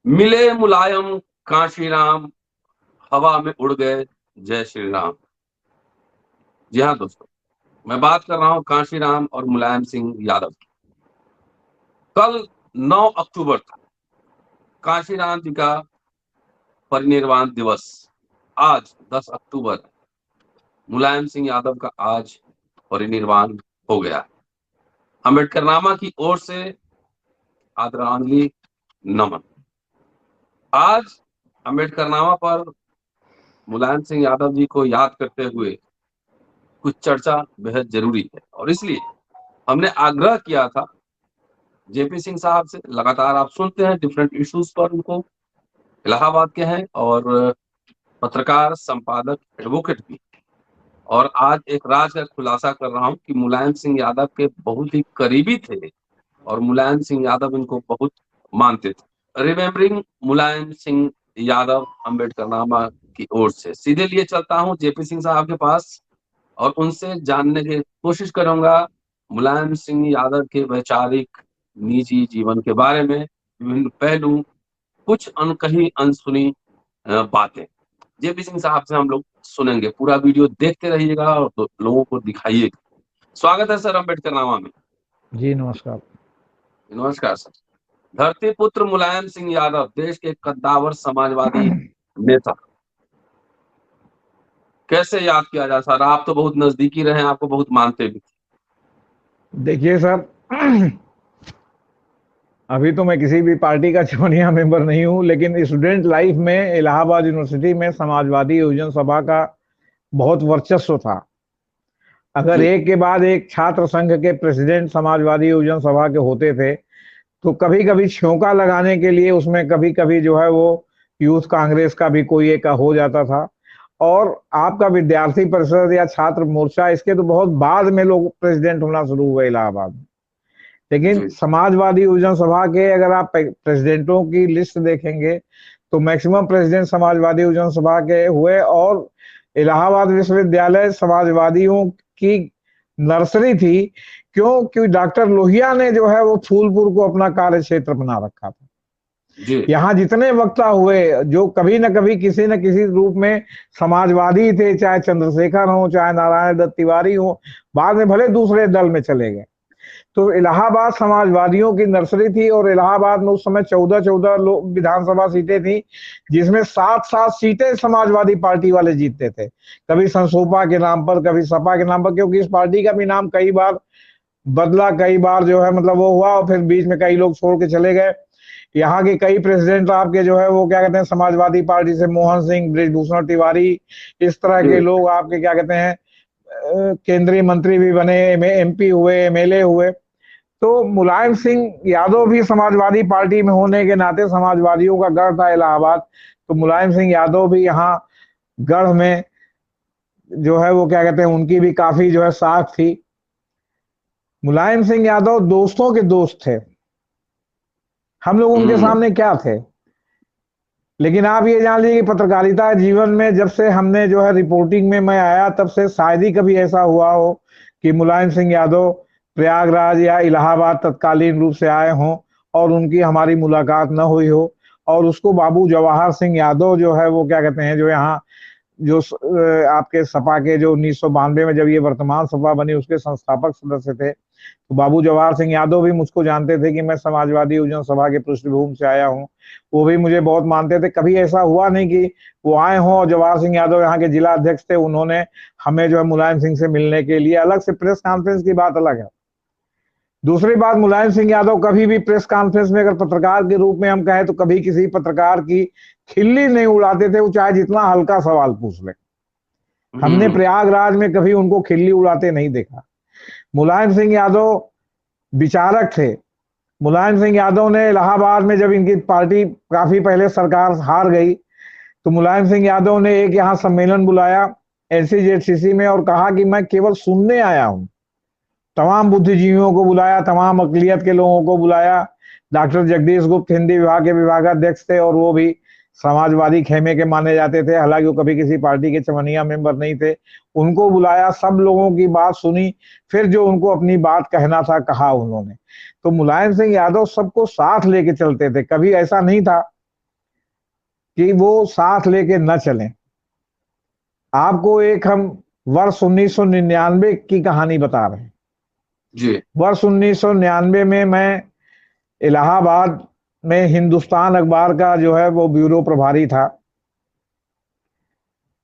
मिले मुलायम कांशीराम, हवा में उड़ गए जय श्री राम। जी हाँ दोस्तों, मैं बात कर रहा हूँ कांशीराम और मुलायम सिंह यादव की। कल 9 अक्टूबर था कांशीराम जी का परिनिर्वाण दिवस। आज 10 अक्टूबर मुलायम सिंह यादव का आज परिनिर्वाण हो गया। अम्बेडकरनामा की ओर से आदरांजलि नमन। आज अम्बेडकरनामा पर मुलायम सिंह यादव जी को याद करते हुए कुछ चर्चा बेहद जरूरी है और इसलिए हमने आग्रह किया था जेपी सिंह साहब से। लगातार आप सुनते हैं डिफरेंट इश्यूज पर, उनको इलाहाबाद के हैं और पत्रकार, संपादक, एडवोकेट भी। और आज एक राज का खुलासा कर रहा हूं कि मुलायम सिंह यादव के बहुत ही करीबी थे और मुलायम सिंह यादव इनको बहुत मानते थे। रिमेम्बरिंग मुलायम सिंह यादव अम्बेडकरनामा की ओर से सीधे लिए चलता हूं जेपी सिंह साहब के पास और उनसे जानने की कोशिश करूंगा मुलायम सिंह यादव के वैचारिक निजी जीवन के बारे में, विभिन्न पहलू, कुछ अनकही अनसुनी बातें जेपी सिंह साहब से हम लोग सुनेंगे। पूरा वीडियो देखते रहिएगा और लोगों को दिखाइएगा। स्वागत है सर अम्बेडकरनामा में। जी नमस्कार। नमस्कार सर। धरती पुत्र मुलायम सिंह यादव देश के कद्दावर समाजवादी नेता, कैसे याद किया जाए सर? आप तो बहुत नजदीकी रहे, आपको बहुत मानते भी। देखिए सर, अभी तो मैं किसी भी पार्टी का चुनिया मेंबर नहीं हूं, लेकिन स्टूडेंट लाइफ में इलाहाबाद यूनिवर्सिटी में समाजवादी योजना सभा का बहुत वर्चस्व था। अगर जी एक के बाद एक छात्र संघ के प्रेसिडेंट समाजवादी योजना सभा के होते थे, तो कभी कभी छौंका लगाने के लिए उसमें कभी कभी जो है वो यूथ कांग्रेस का भी कोई एक हो जाता था। और आपका विद्यार्थी परिषद या छात्र मोर्चा, इसके तो बहुत बाद में लोग प्रेसिडेंट होना शुरू हुए इलाहाबाद में। लेकिन जी समाजवादी योजना सभा के अगर आप प्रेसिडेंटों की लिस्ट देखेंगे तो मैक्सिमम प्रेसिडेंट समाजवादी योजना सभा के हुए। और इलाहाबाद विश्वविद्यालय समाजवादियों की नर्सरी थी। क्यों? क्योंकि डॉक्टर लोहिया ने जो है वो फूलपुर को अपना कार्य क्षेत्र बना रखा था। जी यहाँ जितने वक्ता हुए जो कभी न कभी किसी न किसी रूप में समाजवादी थे, चाहे चंद्रशेखर हो, चाहे नारायण दत्त तिवारी हो, बाद में भले दूसरे दल में चले गए। तो इलाहाबाद समाजवादियों की नर्सरी थी और इलाहाबाद में उस समय 14-14 विधानसभा सीटें थी, जिसमें 7-7 सीटें समाजवादी पार्टी वाले जीतते थे। कभी संसोपा के नाम पर, कभी सपा के नाम पर, क्योंकि इस पार्टी का भी नाम कई बार बदला, कई बार जो है मतलब वो हुआ और फिर बीच में कई लोग छोड़ के चले गए। यहाँ के कई प्रेसिडेंट आपके जो है वो क्या कहते हैं, समाजवादी पार्टी से मोहन सिंह, बृजभूषण तिवारी, इस तरह जी के लोग आपके क्या कहते हैं केंद्रीय मंत्री भी बने, एमपी हुए, एमएलए हुए। तो मुलायम सिंह यादव भी समाजवादी पार्टी में होने के नाते समाजवादियों का गढ़ था इलाहाबाद। तो मुलायम सिंह यादव भी यहाँ गढ़ में जो है वो क्या कहते हैं उनकी भी काफी जो है साख थी। मुलायम सिंह यादव दोस्तों के दोस्त थे। हम लोग उनके हम्म सामने क्या थे? लेकिन आप ये जान लीजिए कि पत्रकारिता जीवन में जब से हमने जो है रिपोर्टिंग में मैं आया, तब से शायद ही कभी ऐसा हुआ हो कि मुलायम सिंह यादव प्रयागराज या इलाहाबाद तत्कालीन रूप से आए हों और उनकी हमारी मुलाकात न हुई हो। और उसको बाबू जवाहर सिंह यादव जो है वो क्या कहते हैं, जो यहाँ जो आपके सपा के जो 1992 में जब ये वर्तमान सपा बनी उसके संस्थापक सदस्य थे, तो बाबू जवाहर सिंह यादव भी मुझको जानते थे कि मैं समाजवादी योजना सभा के पृष्ठभूमि से आया हूँ। वो भी मुझे बहुत मानते थे। कभी ऐसा हुआ नहीं कि वो आए हों। और जवाहर सिंह यादव यहाँ के जिला अध्यक्ष थे, उन्होंने हमें जो है मुलायम सिंह से मिलने के लिए अलग से प्रेस कॉन्फ्रेंस की बात अलग है। दूसरी बात, मुलायम सिंह यादव कभी भी प्रेस कॉन्फ्रेंस में अगर पत्रकार के रूप में हम कहें तो कभी किसी पत्रकार की खिल्ली नहीं उड़ाते थे, वो चाहे जितना हल्का सवाल पूछ ले। हमने हम्म प्रयागराज में कभी उनको खिल्ली उड़ाते नहीं देखा। मुलायम सिंह यादव विचारक थे। मुलायम सिंह यादव ने इलाहाबाद में जब इनकी पार्टी काफी पहले सरकार हार गई, तो मुलायम सिंह यादव ने एक यहाँ सम्मेलन बुलाया एनसीजेडसीसी में और कहा कि मैं केवल सुनने आया हूं। तमाम बुद्धिजीवियों को बुलाया, तमाम अकलियत के लोगों को बुलाया। डॉक्टर जगदीश गुप्त हिंदी विभाग के विभागाध्यक्ष थे और वो भी समाजवादी खेमे के माने जाते थे, हालांकि वो कभी किसी पार्टी के चमनिया मेंबर नहीं थे। उनको बुलाया, सब लोगों की बात सुनी, फिर जो उनको अपनी बात कहना था कहा उन्होंने। तो मुलायम सिंह यादव सबको साथ लेके चलते थे। कभी ऐसा नहीं था कि वो साथ लेके न चलें। आपको एक हम वर्ष 1999 की कहानी बता रहे हैं। जी। वर्ष 1999 में मैं इलाहाबाद में हिंदुस्तान अखबार का जो है वो ब्यूरो प्रभारी था।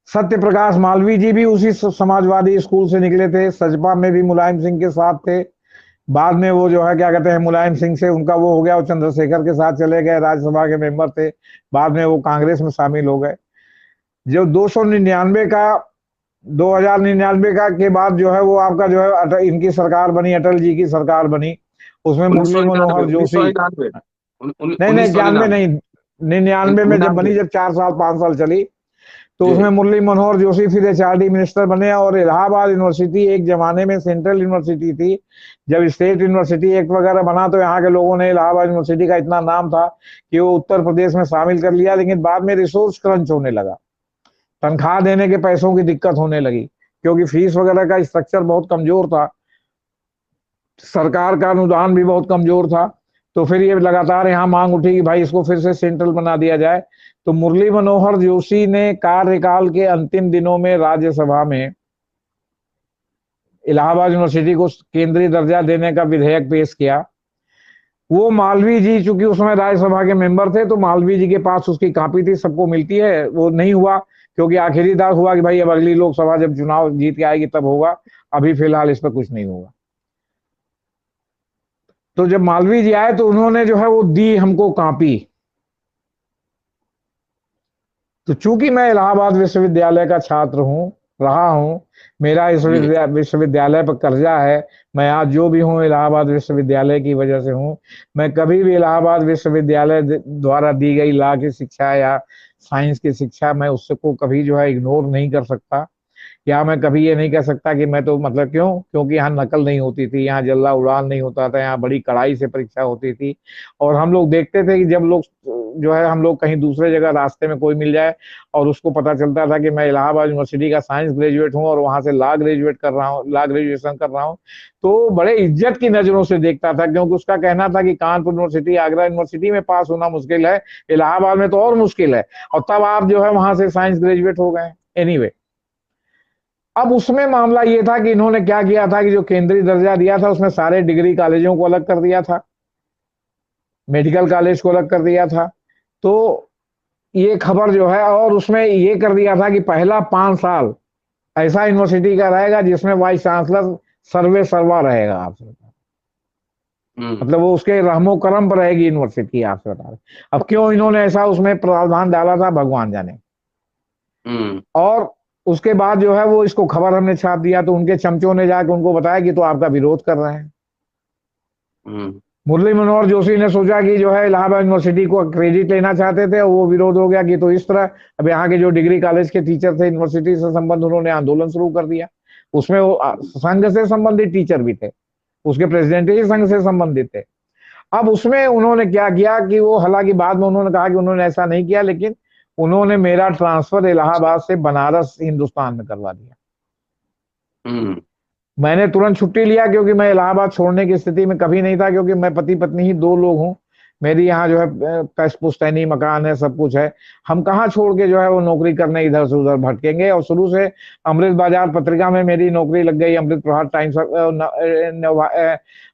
सत्य प्रकाश मालवीय जी भी उसी समाजवादी स्कूल से निकले थे, सजपा में भी मुलायम सिंह के साथ थे। बाद में वो जो है क्या कहते हैं, मुलायम सिंह से उनका वो हो गया, वो चंद्रशेखर के साथ चले गए, राज्यसभा के मेंबर थे। बाद में वो कांग्रेस में शामिल हो गए। जो 299 का 2099 का के बाद जो है वो आपका जो है इनकी सरकार बनी, अटल जी की सरकार बनी। उसमें उन्नीस सौ मुरली निन्यानवे मनोहर उन्नीस सौ जोशी, निन्यानवे नहीं नहीं उन्नीस सौ 91 निन्यानवे नहीं, 99 में जब बनी, 99। जब 4 साल 5 साल चली, तो जी। उसमें मुरली मनोहर जोशी फिर एचआरडी मिनिस्टर बने। और इलाहाबाद यूनिवर्सिटी एक जमाने में सेंट्रल यूनिवर्सिटी थी। जब स्टेट यूनिवर्सिटी एक्ट वगैरह बना तो यहाँ के लोगों ने इलाहाबाद यूनिवर्सिटी का इतना नाम था कि वो उत्तर प्रदेश में शामिल कर लिया। लेकिन बाद में रिसोर्स क्रंच होने लगा, तनख्वाह देने के पैसों की दिक्कत होने लगी, क्योंकि फीस वगैरह का स्ट्रक्चर बहुत कमजोर था, सरकार का अनुदान भी बहुत कमजोर था। तो फिर ये लगातार यहाँ मांग उठी कि भाई इसको फिर से सेंट्रल बना दिया जाए। तो मुरली मनोहर जोशी ने कार्यकाल के अंतिम दिनों में राज्यसभा में इलाहाबाद यूनिवर्सिटी को केंद्रीय दर्जा देने का विधेयक पेश किया। वो मालवीय जी चूंकि उस समय राज्यसभा के मेंबर थे, तो मालवीय जी के पास उसकी कॉपी थी, सबको मिलती है, वो नहीं हुआ। क्योंकि आखिरी दाग हुआ कि भाई अब अगली लोकसभा जब चुनाव जीत के आएगी तब होगा, अभी फिलहाल इस पर कुछ नहीं होगा। तो जब मालवीय जी आए तो उन्होंने जो है वो दी हमको कॉपी। तो चूंकि मैं इलाहाबाद विश्वविद्यालय का छात्र हूँ, रहा हूँ, मेरा इस जी। विश्वविद्यालय पर कर्जा है, मैं आज जो भी हूँ इलाहाबाद विश्वविद्यालय की वजह से हूँ। मैं कभी भी इलाहाबाद विश्वविद्यालय द्वारा दी गई लॉ की शिक्षा या साइंस की शिक्षा, मैं उसको कभी जो है इग्नोर नहीं कर सकता। या मैं कभी ये नहीं कह सकता कि मैं तो मतलब, क्यों? क्योंकि यहाँ नकल नहीं होती थी, यहाँ जल्ला उड़ान नहीं होता था, यहाँ बड़ी कड़ाई से परीक्षा होती थी। और हम लोग देखते थे कि जब लोग जो है, हम लोग कहीं दूसरे जगह रास्ते में कोई मिल जाए और उसको पता चलता था कि मैं इलाहाबाद यूनिवर्सिटी का साइंस ग्रेजुएट हूँ और वहां से लॉ ग्रेजुएट कर रहा हूँ, लॉ ग्रेजुएशन कर रहा हूँ, तो बड़े इज्जत की नजरों से देखता था। क्योंकि उसका कहना था कि कानपुर यूनिवर्सिटी, आगरा यूनिवर्सिटी में पास होना मुश्किल है, इलाहाबाद में तो और मुश्किल है, और तब आप जो है वहां से साइंस ग्रेजुएट हो गए। एनीवे, अब उसमें मामला ये था कि इन्होंने क्या किया था कि जो केंद्रीय दर्जा दिया था उसमें सारे डिग्री कॉलेजों को अलग कर दिया था, मेडिकल कॉलेज को अलग कर दिया था। तो ये खबर जो है, और उसमें ये कर दिया था कि पहला 5 साल ऐसा यूनिवर्सिटी का रहेगा जिसमें वाइस चांसलर सर्वे सर्वा रहेगा। आपसे मतलब वो उसके रहमो करम पर रहेगी यूनिवर्सिटी, आपसे बता रहे। अब क्यों इन्होंने ऐसा उसमें प्रावधान डाला था, भगवान जाने। और उसके बाद जो है वो इसको खबर हमने छाप दिया, तो उनके चमचों ने जाकर उनको बताया कि तो आपका विरोध कर रहे हैं। मुरली मनोहर जोशी ने सोचा कि जो है इलाहाबाद यूनिवर्सिटी को क्रेडिट लेना चाहते थे, और वो विरोध हो गया कि तो इस तरह। अब यहाँ के जो डिग्री कॉलेज के टीचर थे, यूनिवर्सिटी से संबंध, उन्होंने आंदोलन शुरू कर दिया। उसमें वो संघ से संबंधित टीचर भी थे, उसके प्रेसिडेंट ही संघ से संबंधित थे। अब उसमें उन्होंने क्या किया कि वो, हालांकि बाद में उन्होंने कहा कि उन्होंने ऐसा नहीं किया, लेकिन उन्होंने मेरा ट्रांसफर इलाहाबाद से बनारस हिंदुस्तान में करवा दिया। मैंने तुरंत छुट्टी लिया, क्योंकि मैं इलाहाबाद छोड़ने की स्थिति में कभी नहीं था, क्योंकि मैं पति पत्नी ही 2 लोग हूँ। मेरी यहाँ जो है कष्ट पुश्तैनी मकान है, सब कुछ है। हम कहाँ छोड़ के जो है वो नौकरी करने इधर से उधर भटकेंगे। और शुरू से अमृत बाजार पत्रिका में मेरी नौकरी लग गई, अमृत प्रभात टाइम्स,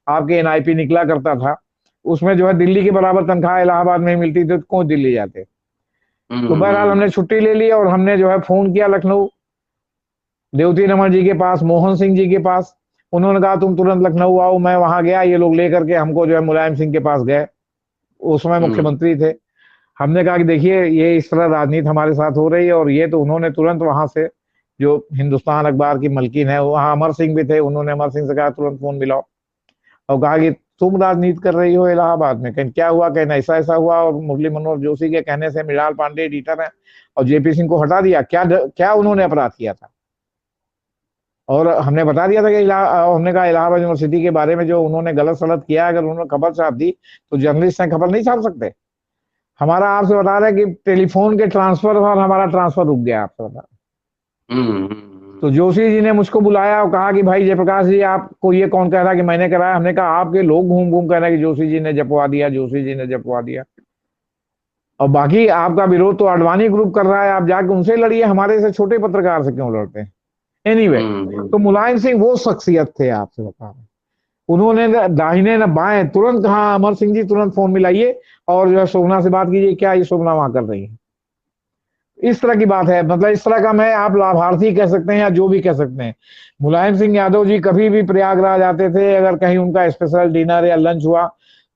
आपके एनआईपी निकला करता था। उसमें जो है दिल्ली के बराबर तनख्वाह इलाहाबाद में मिलती थी, तो कौन दिल्ली जाते। तो बहरहाल हमने छुट्टी ले ली और हमने जो है फोन किया लखनऊ देवती रमन जी के पास, मोहन सिंह जी के पास। उन्होंने कहा तुम तुरंत लखनऊ आओ। मैं वहां गया, ये लोग लेकर के हमको जो है मुलायम सिंह के पास गए, उस समय मुख्यमंत्री थे। हमने कहा कि देखिए ये इस तरह राजनीति हमारे साथ हो रही है, और ये तो उन्होंने तुरंत वहां से, जो हिंदुस्तान अखबार की मलकिन है, वहां अमर सिंह भी थे, उन्होंने अमर सिंह से कहा तुरंत फोन मिलाओ, और कहा कि तुम राजनीति कर रही हो इलाहाबाद में। कहीं क्या हुआ, कहना ऐसा ऐसा हुआ, और मुरली मनोहर जोशी के कहने से मृणाल पांडे एडिटर है और जेपी सिंह को हटा दिया। क्या क्या उन्होंने अपराध किया था? और हमने बता दिया था कि हमने कहा इलाहाबाद यूनिवर्सिटी के बारे में जो उन्होंने गलत सलत किया, अगर उन्होंने खबर छाप दी तो जर्नलिस्ट ने खबर नहीं छाप सकते। हमारा, आपसे बता रहे कि टेलीफोन के ट्रांसफर और हमारा ट्रांसफर रुक गया, आपसे बता रहे। तो जोशी जी ने मुझको बुलाया और कहा कि भाई जयप्रकाश जी, आपको ये कौन कह रहा है कि मैंने कराया? हमने कहा आपके लोग घूम घूम कह रहे हैं कि जोशी जी ने जपवा दिया, जोशी जी ने जपवा दिया। और बाकी आपका विरोध तो आडवाणी ग्रुप कर रहा है, आप जाके उनसे लड़िए, हमारे से छोटे पत्रकार से क्यों लड़ते हैं? एनीवे, तो मुलायम सिंह वो शख्सियत थे, आपसे बता रहे हैं। उन्होंने दाहिने न बाएं तुरंत कहा, अमर सिंह जी तुरंत फोन मिलाइए और जो है शोभना से बात कीजिए, क्या ये शोभना वहां कर रही है। इस तरह की बात है, मतलब इस तरह का, मैं आप लाभार्थी कह सकते हैं या जो भी कह सकते हैं। मुलायम सिंह यादव जी कभी भी प्रयागराज आते थे, अगर कहीं उनका स्पेशल डिनर या लंच हुआ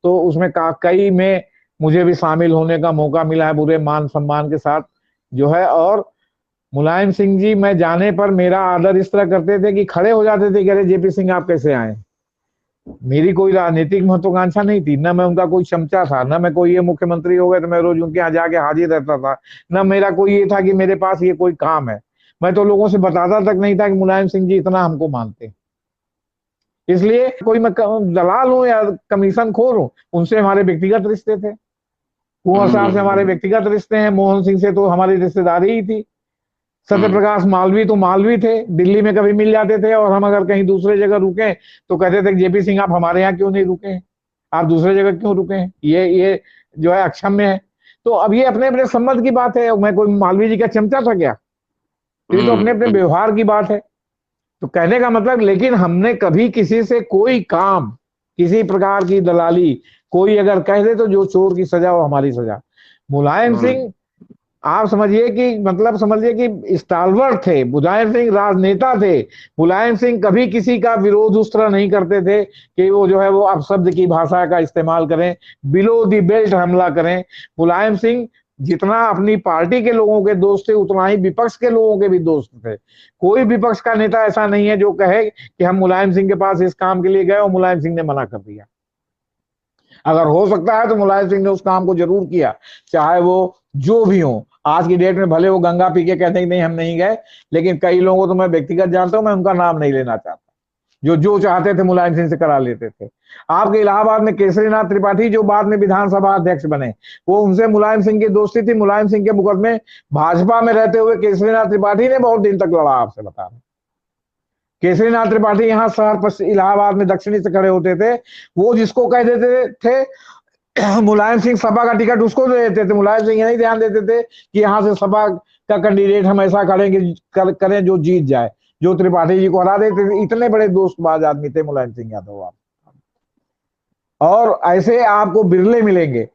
तो उसमें कई में मुझे भी शामिल होने का मौका मिला है, पूरे मान सम्मान के साथ जो है। और मुलायम सिंह जी मैं जाने पर मेरा आदर इस तरह करते थे कि खड़े हो जाते थे, कह रहे जेपी सिंह आप कैसे आए। मेरी कोई राजनीतिक महत्वाकांक्षा नहीं थी, ना मैं उनका कोई चमचा था, ना मैं कोई ये मुख्यमंत्री हो गए तो मैं रोज उनके यहाँ जाके हाजिर रहता था, ना मेरा कोई ये था कि मेरे पास ये कोई काम है। मैं तो लोगों से बताता तक नहीं था कि मुलायम सिंह जी इतना हमको मानते। इसलिए कोई मैं दलाल हूं या कमीशन खोर हूं, उनसे हमारे व्यक्तिगत रिश्ते थे। कुंवर साहब से हमारे व्यक्तिगत रिश्ते हैं, मोहन सिंह से तो हमारी रिश्तेदारी ही थी। सत्य प्रकाश मालवी तो मालवी थे, दिल्ली में कभी मिल जाते थे, और हम अगर कहीं दूसरे जगह रुके तो कहते थे जेपी सिंह आप हमारे यहाँ क्यों नहीं रुके हैं, आप दूसरे जगह क्यों रुके हैं, ये जो है अक्षम्य है। तो अब ये अपने अपने संबंध की बात है, मैं कोई मालवी जी का चमचा था क्या? ये तो अपने अपने व्यवहार की बात है। तो कहने का मतलब, लेकिन हमने कभी किसी से कोई काम, किसी प्रकार की दलाली, कोई अगर कह दे तो जो चोर की सजा वो हमारी सजा। मुलायम सिंह आप समझिए कि, मतलब समझिए कि स्टालवर्ड थे, मुलायम सिंह राजनेता थे। मुलायम सिंह कभी किसी का विरोध उस तरह नहीं करते थे कि वो जो है वो अपशब्द की भाषा का इस्तेमाल करें, बिलो दी बेल्ट हमला करें। मुलायम सिंह जितना अपनी पार्टी के लोगों के दोस्त थे, उतना ही विपक्ष के लोगों के भी दोस्त थे। कोई विपक्ष का नेता ऐसा नहीं है जो कहे कि हम मुलायम सिंह के पास इस काम के लिए गए और मुलायम सिंह ने मना कर दिया। अगर हो सकता है तो मुलायम सिंह ने उस काम को जरूर किया, चाहे वो जो भी हो। आज की डेट में भले वो गंगा पी के कहते हैं नहीं हम नहीं गए, लेकिन कई लोगों को तो मैं व्यक्तिगत जानता हूं, मैं उनका नाम नहीं लेना चाहता, जो जो चाहते थे मुलायम सिंह से करा लेते थे। आपके इलाहाबाद में केसरीनाथ त्रिपाठी जो बाद में विधानसभा अध्यक्ष बने, वो उनसे मुलायम सिंह की दोस्ती थी। मुलायम सिंह के मुकदमे भाजपा में रहते हुए केसरीनाथ त्रिपाठी ने बहुत दिन तक लड़ा, आपसे बता रहे। केसरीनाथ त्रिपाठी यहाँ शहर इलाहाबाद में दक्षिणी से खड़े होते थे, वो जिसको कह देते थे मुलायम सिंह सपा का टिकट उसको दे देते थे। मुलायम सिंह नहीं ध्यान देते थे कि यहाँ से सपा का कैंडिडेट हम ऐसा करेंगे करें जो जीत जाए, जो त्रिपाठी जी को हरा देते थे। इतने बड़े दोस्तबाज आदमी थे मुलायम सिंह यादव आप, और ऐसे आपको बिरले मिलेंगे।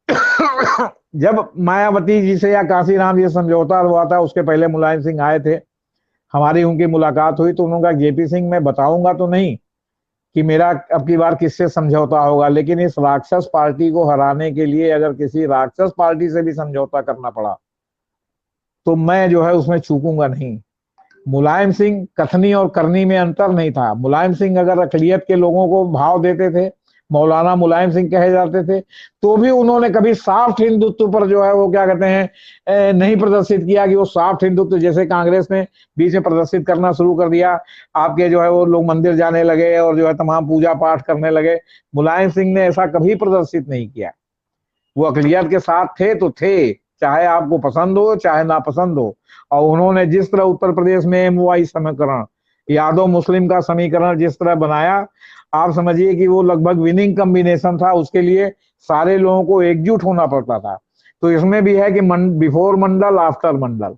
जब मायावती जी से या काशीराम जी समझौता हुआ था, उसके पहले मुलायम सिंह आए थे, हमारी उनकी मुलाकात हुई तो उन्होंने कहा जेपी सिंह मैं बताऊंगा तो नहीं कि मेरा अब की बार किससे समझौता होगा, लेकिन इस राक्षस पार्टी को हराने के लिए अगर किसी राक्षस पार्टी से भी समझौता करना पड़ा तो मैं जो है उसमें चूकूंगा नहीं। मुलायम सिंह कथनी और करनी में अंतर नहीं था। मुलायम सिंह अगर अकलियत के लोगों को भाव देते थे, मौलाना मुलायम सिंह कहे जाते थे, तो भी उन्होंने कभी साफ्ट हिंदुत्व पर जो है वो क्या कहते हैं नहीं प्रदर्शित किया कि वो साफ्ट हिंदुत्व जैसे कांग्रेस ने बीच में प्रदर्शित करना शुरू कर दिया। आपके जो है वो लोग मंदिर जाने लगे और जो है तमाम पूजा पाठ करने लगे। मुलायम सिंह ने ऐसा कभी प्रदर्शित नहीं किया। वो अकलियत के साथ थे तो थे, चाहे आपको पसंद हो चाहे ना पसंद हो। और उन्होंने जिस तरह उत्तर प्रदेश में एमवाई समीकरण, यादव मुस्लिम का समीकरण जिस तरह बनाया, आप समझिए कि वो लगभग विनिंग कॉम्बिनेशन था। उसके लिए सारे लोगों को एकजुट होना पड़ता था। तो इसमें भी है कि बिफोर मंडल आफ्टर मंडल।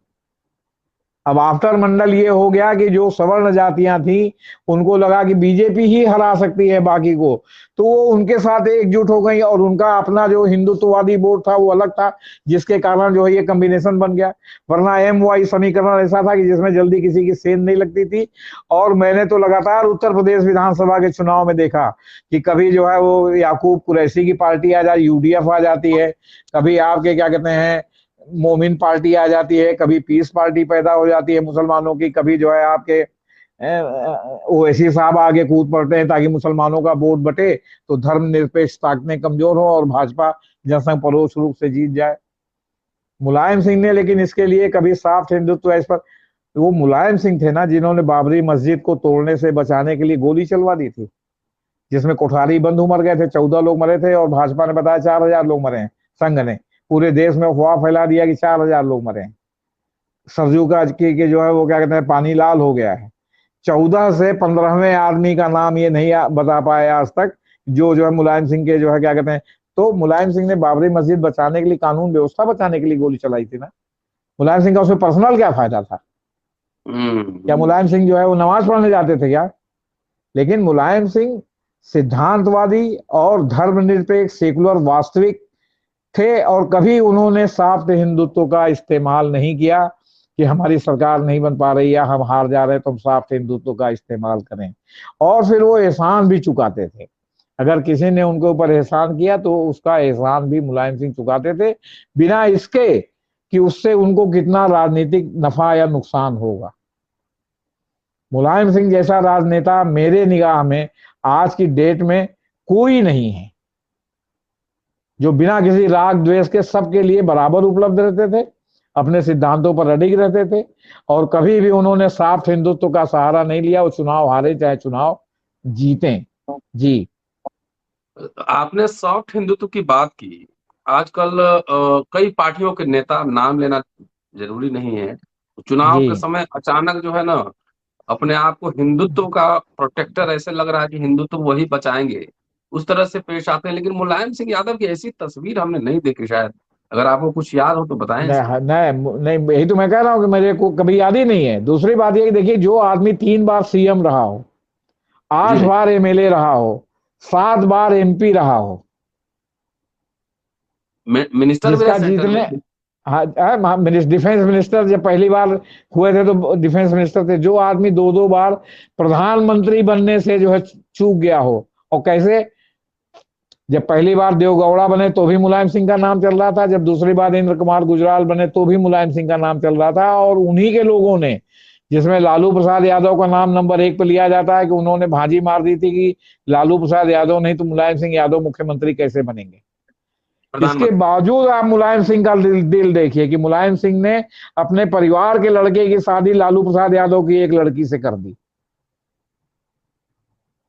अब आफ्टर मंडल ये हो गया कि जो सवर्ण जातियां थी उनको लगा कि बीजेपी ही हरा सकती है बाकी को, तो वो उनके साथ एकजुट हो गई और उनका अपना जो हिंदुत्ववादी वोट था वो अलग था, जिसके कारण जो है ये कॉम्बिनेशन बन गया। वरना एम वाई समीकरण ऐसा था कि जिसमें जल्दी किसी की सेंध नहीं लगती थी। और मैंने तो लगातार उत्तर प्रदेश विधानसभा के चुनाव में देखा कि कभी जो है वो याकूब कुरैशी की पार्टी आ जाती, यूडीएफ आ जाती है, कभी आपके क्या कहते हैं मोमिन पार्टी आ जाती है, कभी पीस पार्टी पैदा हो जाती है मुसलमानों की, कभी जो है आपके ओवैसी साहब आगे कूद पड़ते हैं ताकि मुसलमानों का वोट बटे, तो धर्मनिरपेक्ष ताकतें कमजोर हो और भाजपा जनसंघ परोक्ष रूप से जीत जाए। मुलायम सिंह ने लेकिन इसके लिए कभी साफ हिंदुत्व इस पर, वो मुलायम सिंह थे ना जिन्होंने बाबरी मस्जिद को तोड़ने से बचाने के लिए गोली चलवा दी थी, जिसमें कोठारी बंधु मर गए थे, 14 लोग मरे थे और भाजपा ने बताया 4000 लोग मरे हैं। संघ ने पूरे देश में अफवाह फैला दिया कि 4000 लोग मरे हैं। सरजू का के जो है वो क्या कहते हैं पानी लाल हो गया है। 14 से 15वें आदमी का नाम ये नहीं बता पाए आज तक जो जो है मुलायम सिंह के जो है क्या कहते हैं तो मुलायम सिंह ने बाबरी मस्जिद बचाने के लिए, कानून व्यवस्था बचाने के लिए गोली चलाई थी ना। मुलायम सिंह का उसमें पर्सनल क्या फायदा था? क्या मुलायम सिंह जो है वो नमाज पढ़ने जाते थे क्या? लेकिन मुलायम सिंह सिद्धांतवादी और धर्मनिरपेक्ष सेकुलर वास्तविक थे, और कभी उन्होंने साफ हिंदुत्व का इस्तेमाल नहीं किया कि हमारी सरकार नहीं बन पा रही या हम हार जा रहे हैं तो हम साफ हिंदुत्व का इस्तेमाल करें। और फिर वो एहसान भी चुकाते थे। अगर किसी ने उनके ऊपर एहसान किया तो उसका एहसान भी मुलायम सिंह चुकाते थे, बिना इसके कि उससे उनको कितना राजनीतिक नफा या नुकसान होगा। मुलायम सिंह जैसा राजनेता मेरे निगाह में आज की डेट में कोई नहीं है, जो बिना किसी राग द्वेष के सबके लिए बराबर उपलब्ध रहते थे, अपने सिद्धांतों पर अडिग रहते थे, और कभी भी उन्होंने साफ हिंदुत्व का सहारा नहीं लिया। वो चुनाव हारे चाहे चुनाव जीते। जी। आपने सॉफ्ट हिंदुत्व की बात की। आजकल कई पार्टियों के नेता, नाम लेना जरूरी नहीं है, चुनाव जी। के समय अचानक जो है ना, अपने आप को हिंदुत्व का प्रोटेक्टर ऐसे लग रहा है कि हिंदुत्व वही बचाएंगे, उस तरह से पेश आते हैं। लेकिन मुलायम सिंह यादव की ऐसी तस्वीर हमने नहीं देखी शायद। अगर आपको कुछ याद हो तो बताएं इसमें। नहीं नहीं नहीं, यही तो मैं कह रहा हूं कि मेरे को कभी याद ही नहीं है। दूसरी बात यह कि देखिए, जो आदमी 3 बार सीएम रहा हो, आठ जी। बार एमएलए रहा हो, 7 बार एमपी रहा हो, मिनिस्टर भी रहे जिसका सेंटर जीतने, में। हाँ, डिफेंस मिनिस्टर जब पहली बार हुए थे तो डिफेंस मिनिस्टर थे। जो आदमी 2 2 बार प्रधानमंत्री बनने से जो है चूक गया हो, और कैसे, जब पहली बार देवगौड़ा बने तो भी मुलायम सिंह का नाम चल रहा था, जब दूसरी बार इंद्र कुमार गुजराल बने तो भी मुलायम सिंह का नाम चल रहा था। और उन्हीं के लोगों ने, जिसमें लालू प्रसाद यादव का नाम नंबर 1 पर लिया जाता है कि उन्होंने भाजी मार दी थी कि लालू प्रसाद यादव नहीं तो मुलायम सिंह यादव मुख्यमंत्री कैसे बनेंगे। इसके प्रधानमंत्री। बावजूद आप मुलायम सिंह का दिल देखिए कि मुलायम सिंह ने अपने परिवार के लड़के की शादी लालू प्रसाद यादव की एक लड़की से कर दी।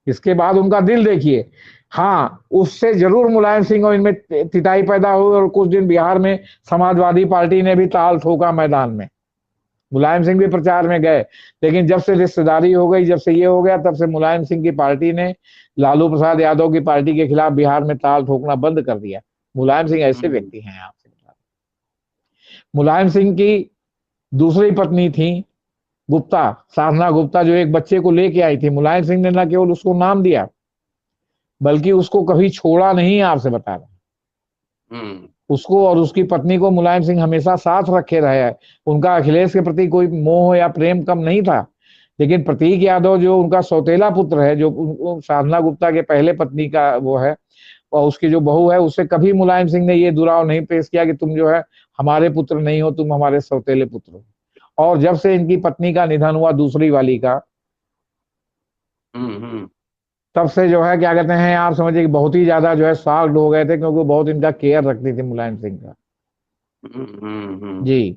इसके बाद उनका दिल देखिए। हाँ, उससे जरूर मुलायम सिंह और इनमें तिताई पैदा हुई, और कुछ दिन बिहार में समाजवादी पार्टी ने भी ताल ठोका मैदान में। मुलायम सिंह भी प्रचार में गए, लेकिन जब से रिश्तेदारी हो गई, जब से ये हो गया, तब से मुलायम सिंह की पार्टी ने लालू प्रसाद यादव की पार्टी के खिलाफ बिहार में ताल ठोकना बंद कर दिया। मुलायम सिंह ऐसे हम्म। व्यक्ति हैं। आपसे मुलायम सिंह की दूसरी पत्नी थी गुप्ता, साधना गुप्ता, जो एक बच्चे को लेके आई थी। मुलायम सिंह ने न केवल उसको नाम दिया, बल्कि उसको कभी छोड़ा नहीं। आपसे बता रहा, हम्म। उसको और उसकी पत्नी को मुलायम सिंह हमेशा साथ रखे रहे हैं। उनका अखिलेश के प्रति कोई मोह या प्रेम कम नहीं था। लेकिन प्रतीक यादव जो उनका सौतेला पुत्र है, जो साधना गुप्ता के पहले पत्नी का वो है, और उसकी जो बहू है, उससे कभी मुलायम सिंह ने ये दुराव नहीं पेश किया कि तुम जो है हमारे पुत्र नहीं हो, तुम हमारे सौतेले पुत्र हो। और जब से इनकी पत्नी का निधन हुआ, दूसरी वाली का, हम्म। तब से जो है क्या कहते हैं, आप समझिए कि बहुत ही ज्यादा जो है शॉक्ड हो गए थे, क्योंकि बहुत इनका केयर रखती थी मुलायम सिंह का। जी।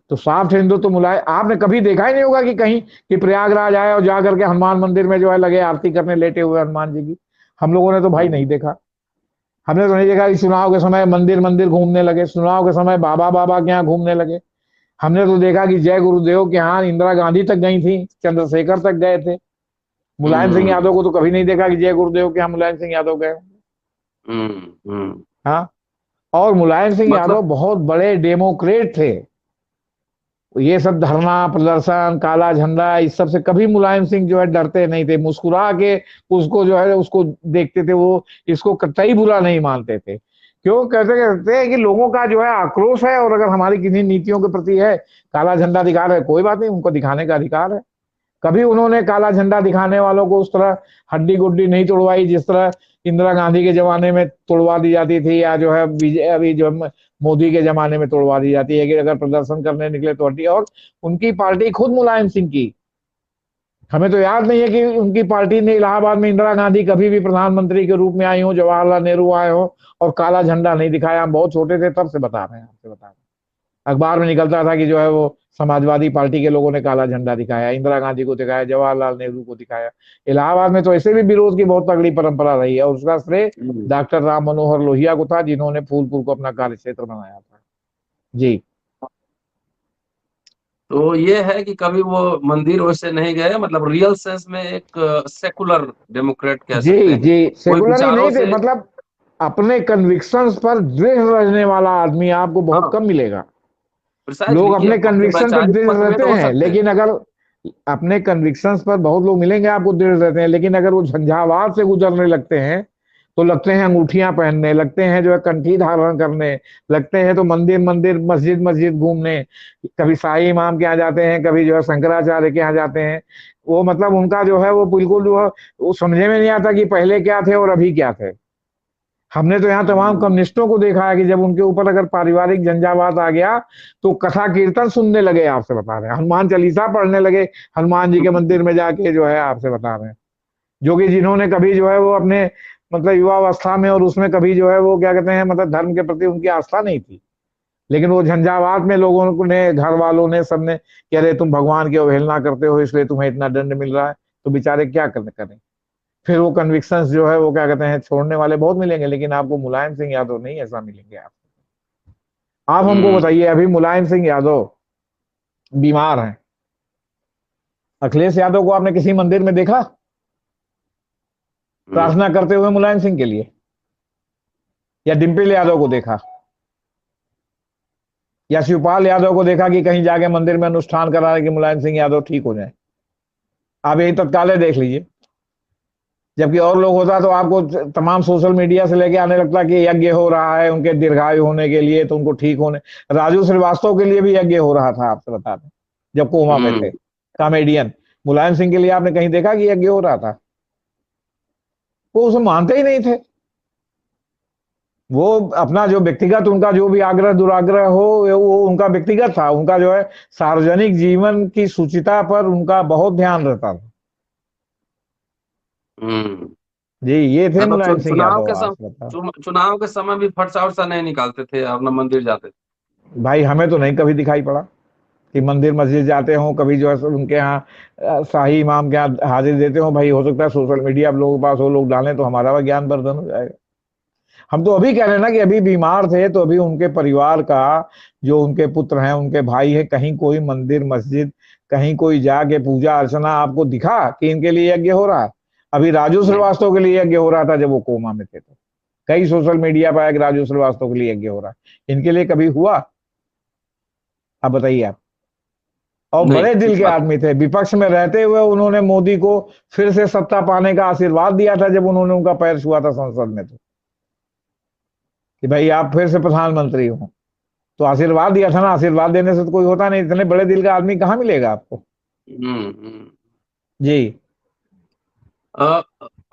तो सॉफ्ट हिंदू तो मुलायम, आपने कभी देखा ही नहीं होगा कि कहीं कि प्रयागराज आए और जाकर के हनुमान मंदिर में जो है लगे आरती करने लेटे हुए हनुमान जी की। हम लोगों ने तो भाई नहीं देखा। हमने तो नहीं देखा कि चुनाव के समय मंदिर मंदिर घूमने लगे, चुनाव के समय बाबा बाबा के यहाँ घूमने लगे। हमने तो देखा कि जय गुरुदेव के यहाँ इंदिरा गांधी तक गई थी, चंद्रशेखर तक गए थे। मुलायम सिंह यादव को तो कभी नहीं देखा कि जय गुरुदेव के यहाँ मुलायम सिंह यादव गए। हाँ। और मुलायम सिंह यादव मतलब। बहुत बड़े डेमोक्रेट थे। ये सब धरना प्रदर्शन काला झंडा इस सब से कभी मुलायम सिंह जो है डरते नहीं थे, मुस्कुरा के उसको जो है उसको देखते थे। वो इसको कतई बुरा नहीं मानते थे। क्यों कहते कहते हैं कि लोगों का जो है आक्रोश है, और अगर हमारी किसी नीतियों के प्रति है, काला झंडा दिखा रहे, कोई बात नहीं, उनको दिखाने का अधिकार है। कभी उन्होंने काला झंडा दिखाने वालों को उस तरह हड्डी गुड्डी नहीं तोड़वाई जिस तरह इंदिरा गांधी के जमाने में तोड़वा दी जाती थी, या जो है अभी जो मोदी के जमाने में तोड़वा दी जाती है कि अगर प्रदर्शन करने निकले तो हड्डी। और उनकी पार्टी खुद मुलायम सिंह की, हमें तो याद नहीं है कि उनकी पार्टी ने इलाहाबाद में इंदिरा गांधी कभी भी प्रधानमंत्री के रूप में आई हो, जवाहरलाल नेहरू आए हो और काला झंडा नहीं दिखाया। हम बहुत छोटे थे तब से बता रहे हैं, आपसे बता रहे हैं। अखबार में निकलता था कि जो है वो समाजवादी पार्टी के लोगों ने काला झंडा दिखाया, इंदिरा गांधी को दिखाया, जवाहरलाल नेहरू को दिखाया। इलाहाबाद में तो ऐसे भी विरोध की बहुत तगड़ी परंपरा रही है, और उसका श्रेय डॉक्टर राम मनोहर लोहिया को था, जिन्होंने फूलपुर को अपना कार्य क्षेत्र बनाया था। जी। तो ये है कि कभी वो मंदिर वैसे नहीं गए, मतलब रियल सेंस में एक सेकुलर डेमोक्रेट कह सकते जी हैं। जी, कोई सेकुलर ही विचारों नहीं थे से। मतलब। अपने कन्विक्शंस पर दृढ़ रहने वाला आदमी आपको बहुत हाँ, कम मिलेगा। प्रिसाइजली लोग कि अपने अपने कन्विक्शन पर वैचारिक दृढ़ मतभेद रहते हो हैं, सकते हैं। लेकिन अगर अपने कन्विक्शंस पर बहुत लोग मिलेंगे आपको दृढ़ रहते हैं, लेकिन अगर वो झंझावात से गुजरने लगते हैं तो लगते हैं अंगूठियां पहनने, लगते हैं जो है कंठी धारण करने, लगते हैं तो मंदिर मंदिर मस्जिद मस्जिद घूमने, कभी शाही इमाम के यहाँ जाते हैं, कभी जो है शंकराचार्य के यहाँ जाते हैं। वो मतलब उनका जो है वो बिल्कुल जो है वो समझे में नहीं आता कि पहले क्या थे और अभी क्या थे। हमने तो यहाँ तमाम हम्म, कम्युनिस्टों को देखा है कि जब उनके ऊपर अगर पारिवारिक झंझावात आ गया तो कथा कीर्तन सुनने लगे, आपसे बता रहे हैं, हनुमान चालीसा पढ़ने लगे हनुमान जी के मंदिर में जाके, जो है आपसे बता रहे हैं। जो कि जिन्होंने कभी जो है वो अपने मतलब युवावस्था में और उसमें कभी जो है वो क्या कहते हैं मतलब धर्म के प्रति उनकी आस्था नहीं थी, लेकिन वो झंझावात में लोगों ने, घर वालों ने, सबने कह रहे तुम भगवान की अवहेलना करते हो इसलिए तुम्हें इतना दंड मिल रहा है, तो बेचारे क्या करें। फिर वो कन्विक्शंस जो है वो क्या कहते हैं छोड़ने वाले बहुत मिलेंगे, लेकिन आपको मुलायम सिंह यादव नहीं ऐसा मिलेंगे। आप हमको हम्म, बताइए, अभी मुलायम सिंह यादव बीमार हैं, अखिलेश यादव को आपने किसी मंदिर में देखा हम्म, प्रार्थना करते हुए मुलायम सिंह के लिए? या डिम्पल यादव को देखा, या शिवपाल यादव को देखा कि कहीं जाके मंदिर में अनुष्ठान करा रहे कि मुलायम सिंह यादव ठीक हो जाए? आप यही तत्काल देख लीजिए। जबकि और लोग होता तो आपको तमाम सोशल मीडिया से लेके आने लगता कि यज्ञ हो रहा है उनके दीर्घायु होने के लिए, तो उनको ठीक होने। राजू श्रीवास्तव के लिए भी यज्ञ हो रहा था, आपसे बता दें, जब कोमा में थे, हम्म, कॉमेडियन। मुलायम सिंह के लिए आपने कहीं देखा कि यज्ञ हो रहा था? वो उसे मानते ही नहीं थे। वो अपना जो व्यक्तिगत उनका जो भी आग्रह दुराग्रह हो वो उनका व्यक्तिगत था, उनका जो है सार्वजनिक जीवन की शुचिता पर उनका बहुत ध्यान रहता था। हम्म। जी, ये थे मतलब मुलायम सिंह चुनाव यादव, के आपसे बता। चुनाव के समय भी फरसा उरसा नहीं निकालते थे, अपना मंदिर जाते थे। भाई हमें तो नहीं कभी दिखाई पड़ा कि मंदिर मस्जिद जाते हो, कभी जो है उनके यहाँ शाही इमाम के यहाँ हाजिर देते हो। भाई हो सकता है सोशल मीडिया आप लोगों के पास हो, लोग डालें तो हमारा ज्ञान वर्धन हो जाएगा। हम तो अभी कह रहे हैं ना कि अभी बीमार थे तो अभी उनके परिवार का, जो उनके पुत्र हैं, उनके भाई है, कहीं कोई मंदिर मस्जिद, कहीं कोई जाके पूजा अर्चना आपको दिखा कि इनके लिए यज्ञ हो रहा है? अभी राजू नहीं। श्रीवास्तव के लिए यज्ञ हो रहा था जब वो कोमा में थे, तो कई सोशल मीडिया पर आया कि राजू श्रीवास्तव के लिए यज्ञ हो रहा है, इनके लिए कभी हुआ? अब बताइए आप। और नहीं, बड़े दिल ठीक के बात है। आदमी थे, विपक्ष में रहते हुए उन्होंने मोदी को फिर से सत्ता पाने का आशीर्वाद दिया था जब उन्होंने उनका पैर छुआ था संसद में, तो कि भाई आप फिर से प्रधानमंत्री हो, तो आशीर्वाद दिया था ना। आशीर्वाद देने से तो कोई होता नहीं, इतने बड़े दिल का आदमी कहाँ मिलेगा आपको। हम्म। जी। अ,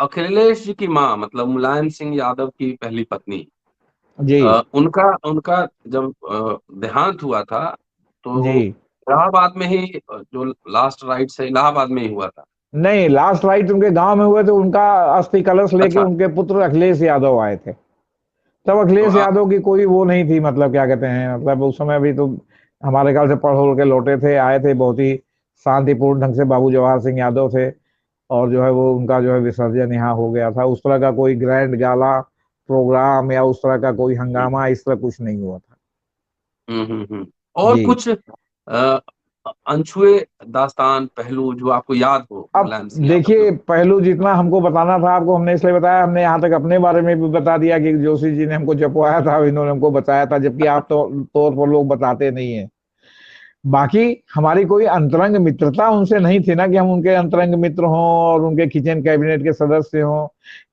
अखिलेश जी की माँ मतलब मुलायम सिंह यादव की पहली पत्नी, जी। उनका उनका जब देहांत हुआ था जी। तो इलाहाबाद में ही, जो लास्ट राइट है इलाहाबाद में ही हुआ था। नहीं, लास्ट राइट उनके गांव में हुए थे, उनका अस्थि कलश लेके अच्छा। उनके पुत्र अखिलेश यादव आए थे। तब तो अखिलेश यादव की कोई वो नहीं थी, मतलब क्या कहते हैं, मतलब उस समय भी तो हमारे ख्याल से पढ़ उड़ के लौटे थे, आए थे, बहुत ही शांतिपूर्ण ढंग से बाबू जवाहर सिंह यादव थे। और जो है वो उनका जो है विसर्जन यहाँ हो गया था। उस तरह का कोई ग्रैंड गाला प्रोग्राम या उस तरह का कोई हंगामा इस तरह कुछ नहीं हुआ था। और जी। कुछ अनछुए दास्तान पहलू जो आपको याद हो अब मुलायम सिंह यादव के? देखिए, पहलू जितना हमको बताना था आपको हमने इसलिए बताया, हमने यहाँ तक अपने बारे में भी बता दिया कि जोशी जी ने हमको जपवाया था, इन्होंने हमको बताया था, जबकि आप तो तौर पर लोग बताते नहीं है। बाकी हमारी कोई अंतरंग मित्रता उनसे नहीं थी ना कि हम उनके अंतरंग मित्र हों और उनके किचन कैबिनेट के सदस्य हों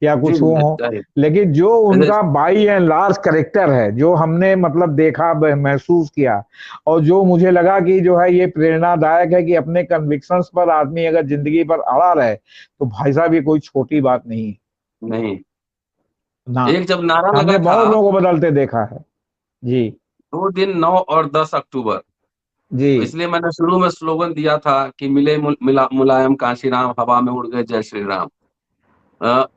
या जी, कुछ हो। जाहिर। लेकिन जो जैसे उनका बाई एंड लार्ज करेक्टर है, जो हमने मतलब देखा, महसूस किया, और जो मुझे लगा कि जो है ये प्रेरणादायक है कि अपने कन्विक्शंस पर आदमी अगर जिंदगी पर अड़ा रहे तो भाई साहब ये कोई छोटी बात नहीं है नहीं, ना। एक जब नारा हमने लगा था, बहुत लोगों को बदलते देखा है। जी। 2 दिन 9 और 10 अक्टूबर, जी। तो इसलिए मैंने शुरू में स्लोगन दिया था कि मिले मुलायम कांशीराम, हवा में उड़ गए जय श्री राम।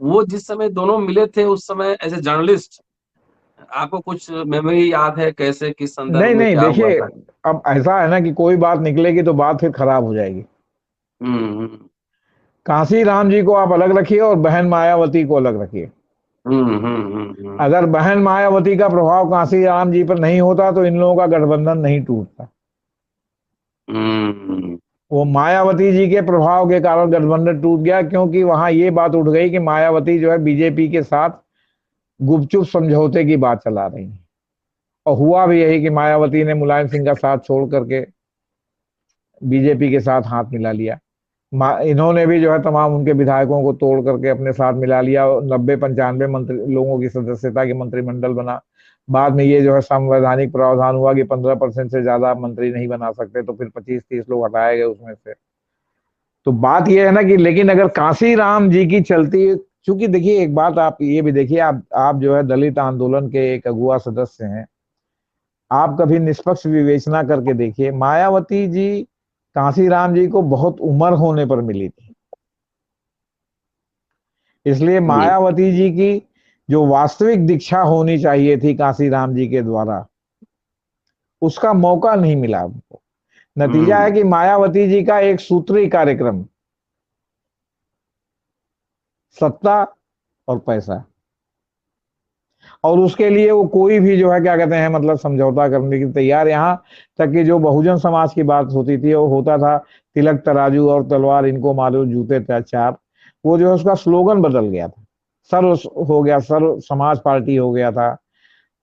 वो जिस समय दोनों मिले थे उस समय एज ए जर्नलिस्ट, आपको कुछ मेमोरी याद है कैसे, किस संदर्भ नहीं में नहीं, क्या हुआ देखिए, था? अब ऐसा है ना कि कोई बात निकलेगी तो बात फिर खराब हो जाएगी। हम्म, कांसी राम जी को आप अलग रखिए और बहन मायावती को अलग रखिए। हम्म। अगर बहन मायावती का प्रभाव कांसी राम जी पर नहीं होता तो इन लोगों का गठबंधन नहीं टूटता। हम्म, वो मायावती जी के प्रभाव के कारण गठबंधन टूट गया, क्योंकि वहां ये बात उठ गई कि मायावती जो है बीजेपी के साथ गुपचुप समझौते की बात चला रही हैं। और हुआ भी यही कि मायावती ने मुलायम सिंह का साथ छोड़ करके बीजेपी के साथ हाथ मिला लिया। इन्होंने भी जो है तमाम उनके विधायकों को तोड़ करके अपने साथ मिला लिया। 90-95 मंत्री लोगों की सदस्यता की मंत्रिमंडल बना। बाद में ये जो है संवैधानिक प्रावधान हुआ कि 15% से ज्यादा मंत्री नहीं बना सकते, तो फिर 25-30 लोग हटाए गए उसमें से। तो बात ये है ना कि लेकिन अगर कांशीराम जी की चलती, चूंकि देखिए एक बात आप ये भी देखिए, आप जो है दलित आंदोलन के एक अगुआ सदस्य हैं। आप कभी निष्पक्ष विवेचना करके देखिए, मायावती जी कांशीराम जी को बहुत उम्र होने पर मिली थी। इसलिए मायावती जी की जो वास्तविक दीक्षा होनी चाहिए थी कांशीराम जी के द्वारा, उसका मौका नहीं मिला उनको। नतीजा है कि मायावती जी का एक सूत्री कार्यक्रम, सत्ता और पैसा, और उसके लिए वो कोई भी जो है क्या कहते हैं मतलब समझौता करने की तैयार। यहाँ तक कि जो बहुजन समाज की बात होती थी वो होता था, तिलक तराजू और तलवार इनको मारो जूते चार, वो जो है उसका स्लोगन बदल गया था। सर्व हो गया, सर्व समाज पार्टी हो गया था।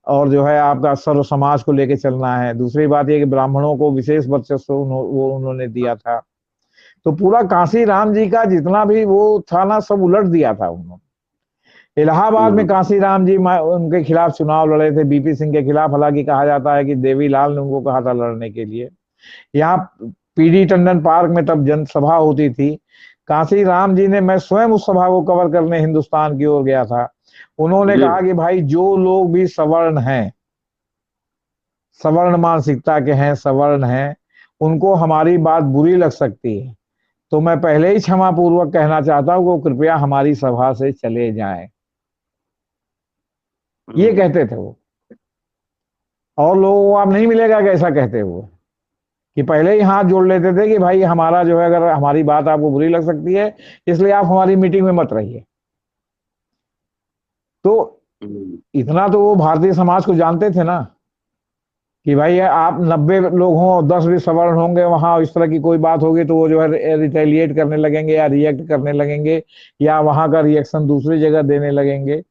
और जो है आपका सर्व समाज को लेके चलना है। दूसरी बात ये कि ब्राह्मणों को विशेष वर्चस्व वो उन्होंने दिया था। तो पूरा कांशीराम जी का जितना भी वो था ना, सब उलट दिया था उन्होंने। इलाहाबाद में कांशीराम जी उनके खिलाफ चुनाव लड़े थे, बीपी सिंह के खिलाफ। हालांकि कहा जाता है कि देवीलाल ने उनको कहा था लड़ने के लिए। यहाँ पीडी टंडन पार्क में तब जनसभा होती थी। कांशीराम जी ने, मैं स्वयं उस सभा को कवर करने हिंदुस्तान की ओर गया था। उन्होंने कहा कि भाई जो लोग भी सवर्ण हैं, सवर्ण मानसिकता के हैं, सवर्ण हैं, उनको हमारी बात बुरी लग सकती है, तो मैं पहले ही क्षमा पूर्वक कहना चाहता हूं कि वो कृपया हमारी सभा से चले जाएं। ये कहते थे वो। और लोगों को आप नहीं मिलेगा कि ऐसा कहते हुए, कि पहले ही हाथ जोड़ लेते थे कि भाई हमारा जो है, अगर हमारी बात आपको बुरी लग सकती है इसलिए आप हमारी मीटिंग में मत रहिए। तो इतना तो वो भारतीय समाज को जानते थे ना, कि भाई आप 90 लोग हों और 10 भी सवर्ण होंगे, वहां इस तरह की कोई बात होगी तो वो जो है रिटेलिएट करने लगेंगे या रिएक्ट करने लगेंगे, या वहां का रिएक्शन दूसरी जगह देने लगेंगे।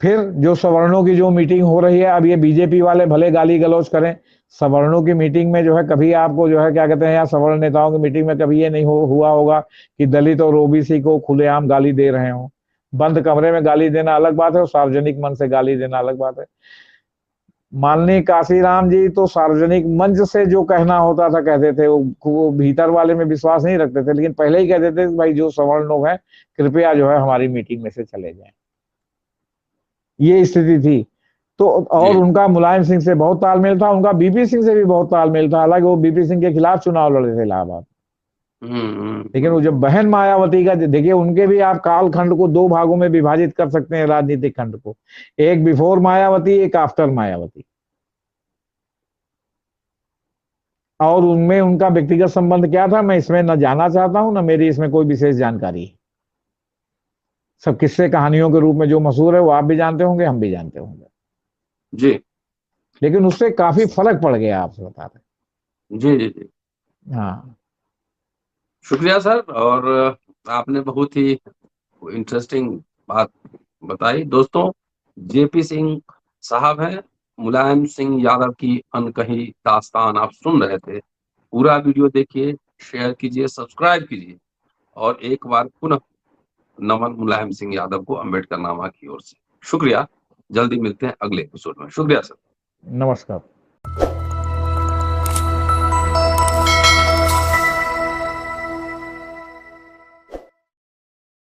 फिर जो सवर्णों की जो मीटिंग हो रही है, अब ये बीजेपी वाले भले गाली गलौज करें, सवर्णों की मीटिंग में जो है कभी आपको जो है क्या कहते हैं, या सवर्ण नेताओं की मीटिंग में कभी ये नहीं हुआ होगा कि दलित और ओबीसी को खुलेआम गाली दे रहे हो। बंद कमरे में गाली देना अलग बात है और सार्वजनिक मन से गाली देना अलग बात है। माननीय काशीराम जी तो सार्वजनिक मंच से जो कहना होता था कहते थे, वो भीतर वाले में विश्वास नहीं रखते थे, लेकिन पहले ही कहते थे भाई जो सवर्ण लोग हैं कृपया जो है हमारी मीटिंग में से चले जाएं। ये स्थिति थी। तो और उनका मुलायम सिंह से बहुत तालमेल था, उनका बीपी सिंह से भी बहुत तालमेल था। हालांकि वो बीपी सिंह के खिलाफ चुनाव लड़े थे इलाहाबाद। लेकिन वो जब बहन मायावती का देखिए, उनके भी आप कालखंड को दो भागों में विभाजित कर सकते हैं, राजनीतिक खंड को, एक बिफोर मायावती, एक आफ्टर मायावती। और उनमें उनका व्यक्तिगत संबंध क्या था, मैं इसमें न जाना चाहता हूं, न मेरी इसमें कोई विशेष जानकारी है। सब किस्से कहानियों के रूप में जो मशहूर है वो आप भी जानते होंगे, हम भी जानते होंगे जी। लेकिन उससे काफी फर्क पड़ गया, आपसे बता रहे। जी जी जी। हाँ, शुक्रिया सर। और आपने बहुत ही इंटरेस्टिंग बात बताई। दोस्तों, जेपी सिंह साहब हैं, मुलायम सिंह यादव की अनकही दास्तान आप सुन रहे थे। पूरा वीडियो देखिए, शेयर कीजिए, सब्सक्राइब कीजिए, और एक बार पुनः नमन मुलायम सिंह यादव को अम्बेडकर नामा की ओर से। शुक्रिया। जल्दी मिलते हैं अगले एपिसोड में। शुक्रिया सर। नमस्कार।